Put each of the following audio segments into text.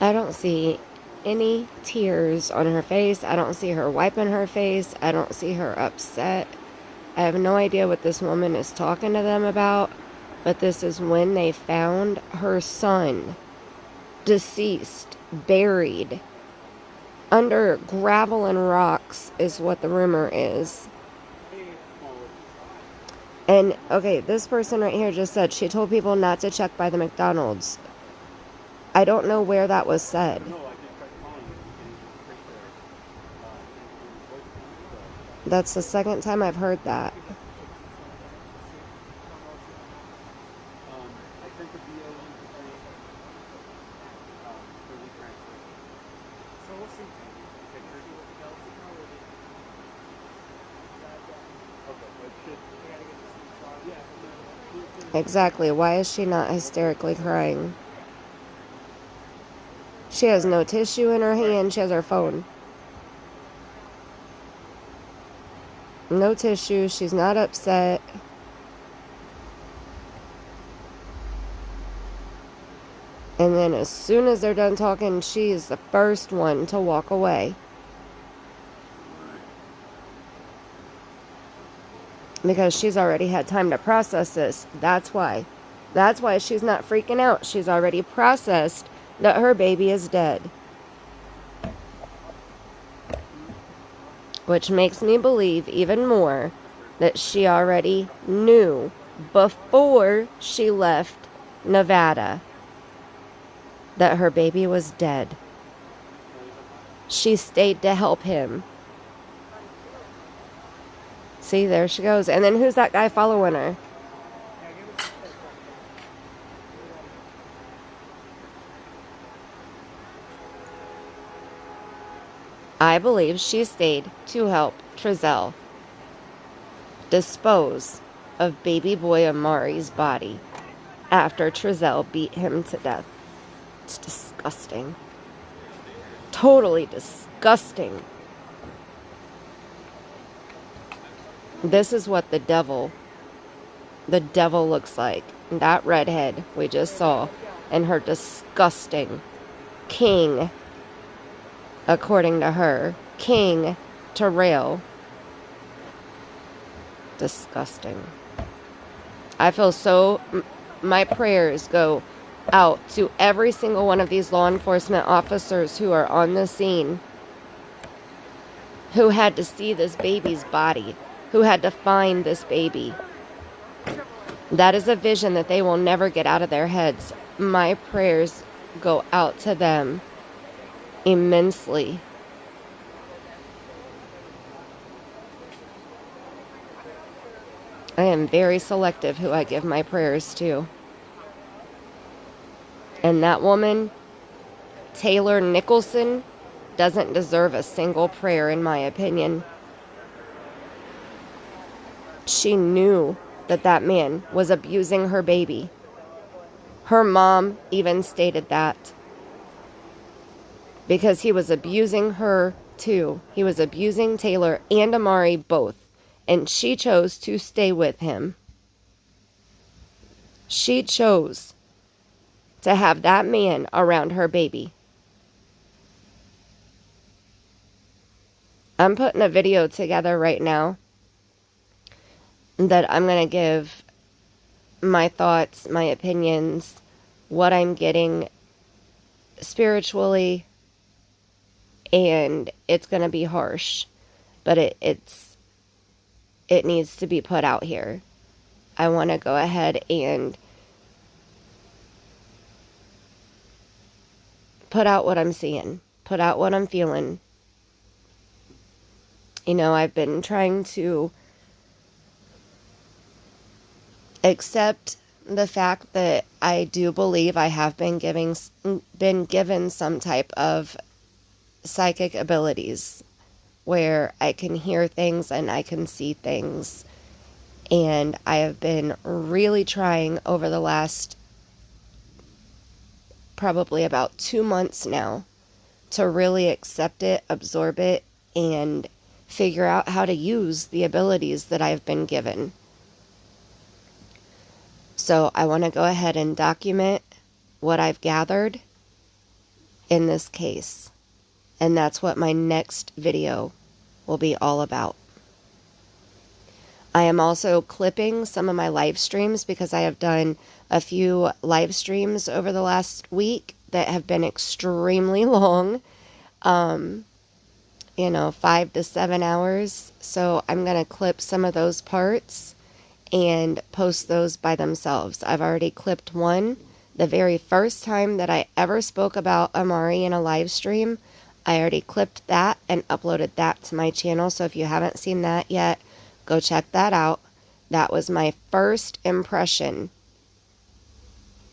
I don't see any tears on her face. I don't see her wiping her face. I don't see her upset. I have no idea what this woman is talking to them about, but this is when they found her son, deceased, buried, under gravel and rocks, is what the rumor is. And, okay, this person right here just said she told people not to check by the McDonald's. I don't know where that was said. That's the second time I've heard that. Exactly. Why is she not hysterically crying? She has no tissue in her hand. She has her phone. No tissue. She's not upset. And then as soon as they're done talking, she is the first one to walk away. Because she's already had time to process this. That's why. That's why she's not freaking out. She's already processed that her baby is dead. Which makes me believe even more that she already knew before she left Nevada that her baby was dead. She stayed to help him. See, there she goes. And then who's that guy following her? I believe she stayed to help Trezell dispose of baby boy Amari's body after Trezell beat him to death. It's disgusting. Totally disgusting. This is what the devil looks like. That redhead we just saw, and her disgusting king, according to her, King Terrell. Disgusting. I feel so, my prayers go out to every single one of these law enforcement officers who are on the scene, who had to see this baby's body, who had to find this baby. That is a vision that they will never get out of their heads. My prayers go out to them immensely. I am very selective who I give my prayers to. And that woman, Taylor Nicholson, doesn't deserve a single prayer, in my opinion. She knew that that man was abusing her baby. Her mom even stated that. Because he was abusing her too. He was abusing Taylor and Amari both. And she chose to stay with him. She chose to have that man around her baby. I'm putting a video together right now that I'm going to give my thoughts, my opinions, what I'm getting spiritually, and it's going to be harsh, but it needs to be put out here. I want to go ahead and put out what I'm seeing, put out what I'm feeling. You know, I've been trying to accept the fact that I do believe I have been given some type of psychic abilities where I can hear things and I can see things. And I have been really trying over the last probably about 2 months now to really accept it, absorb it, and figure out how to use the abilities that I've been given. So I want to go ahead and document what I've gathered in this case. And that's what my next video will be all about. I am also clipping some of my live streams because I have done a few live streams over the last week that have been extremely long. 5 to 7 hours. So I'm going to clip some of those parts and post those by themselves. I've already clipped one. The very first time that I ever spoke about Amari in a live stream, I already clipped that and uploaded that to my channel. So if you haven't seen that yet, go check that out. That was my first impression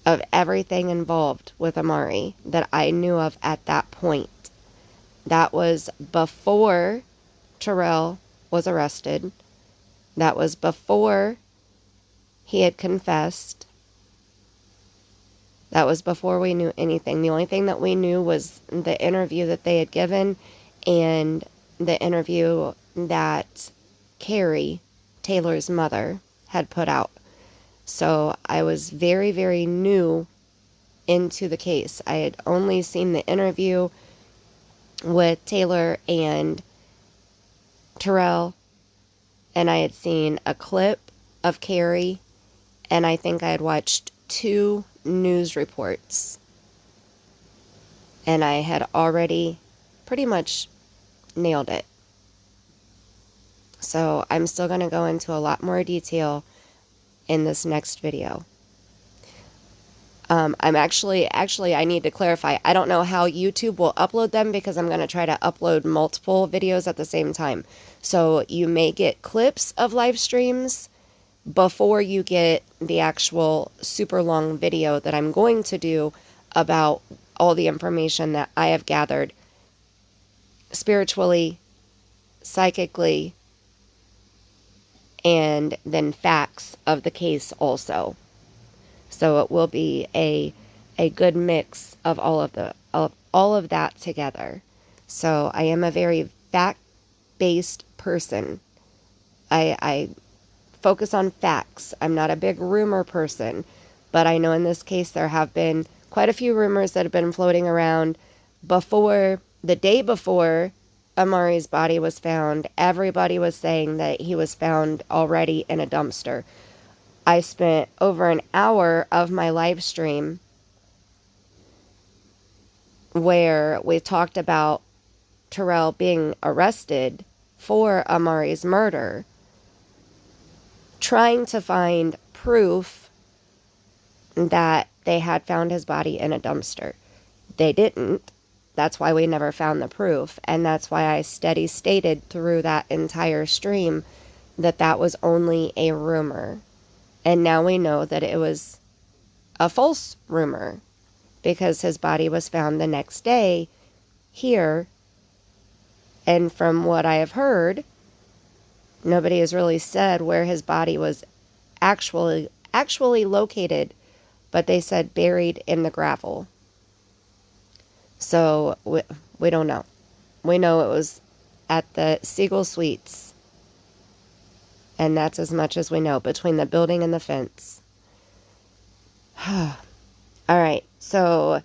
of everything involved with Amari that I knew of at that point. That was before Terrell was arrested. That was before he had confessed. That was before we knew anything. The only thing that we knew was the interview that they had given and the interview that Carrie, Taylor's mother, had put out. So I was very, very new into the case. I had only seen the interview with Taylor and Terrell, and I had seen a clip of Carrie, and I think I had watched 2 news reports, and I had already pretty much nailed it. So I'm still going to go into a lot more detail in this next video. I'm actually, I need to clarify. I don't know how YouTube will upload them because I'm going to try to upload multiple videos at the same time. So you may get clips of live streams before you get the actual super long video that I'm going to do about all the information that I have gathered spiritually, psychically, and then facts of the case also. So it will be a good mix of all of that together. So I am a very fact-based person. I focus on facts. I'm not a big rumor person, but I know in this case there have been quite a few rumors that have been floating around. The day before Amari's body was found, everybody was saying that he was found already in a dumpster. I spent over an hour of my live stream where we talked about Terrell being arrested for Amari's murder, trying to find proof that they had found his body in a dumpster. They didn't. That's why we never found the proof. And that's why I steady stated through that entire stream that that was only a rumor. And now we know that it was a false rumor because his body was found the next day here. And from what I have heard, nobody has really said where his body was actually located, but they said buried in the gravel. So we don't know. We know it was at the Siegel Suites. And that's as much as we know between the building and the fence. All right. So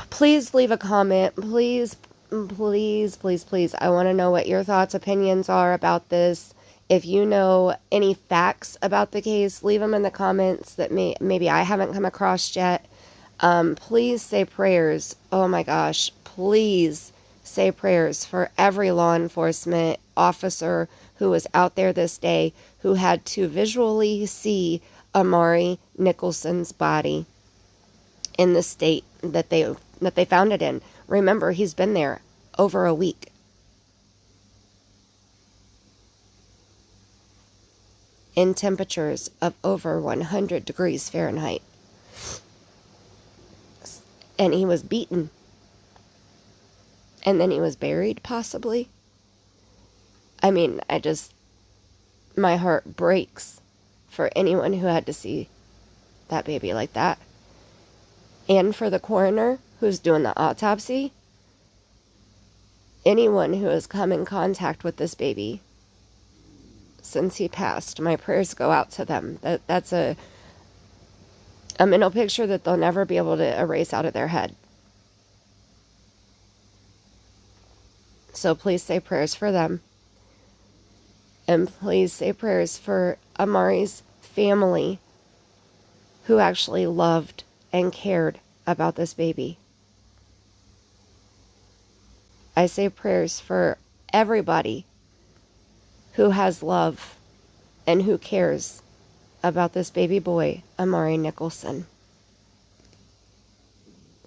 please leave a comment. Please. I want to know what your thoughts, opinions are about this. If you know any facts about the case, leave them in the comments that maybe I haven't come across yet. Please say prayers. Oh my gosh. Please say prayers for every law enforcement officer who was out there this day who had to visually see Amari Nicholson's body in the state that they found it in. Remember, he's been there over a week. In temperatures of over 100 degrees Fahrenheit. And he was beaten. And then he was buried, possibly. I mean, my heart breaks for anyone who had to see that baby like that. And for the coroner who's doing the autopsy. Anyone who has come in contact with this baby since he passed, my prayers go out to them. That's a a mental picture that they'll never be able to erase out of their head. So please say prayers for them. And please say prayers for Amari's family, who actually loved and cared about this baby. I say prayers for everybody who has love and who cares about this baby boy, Amari Nicholson.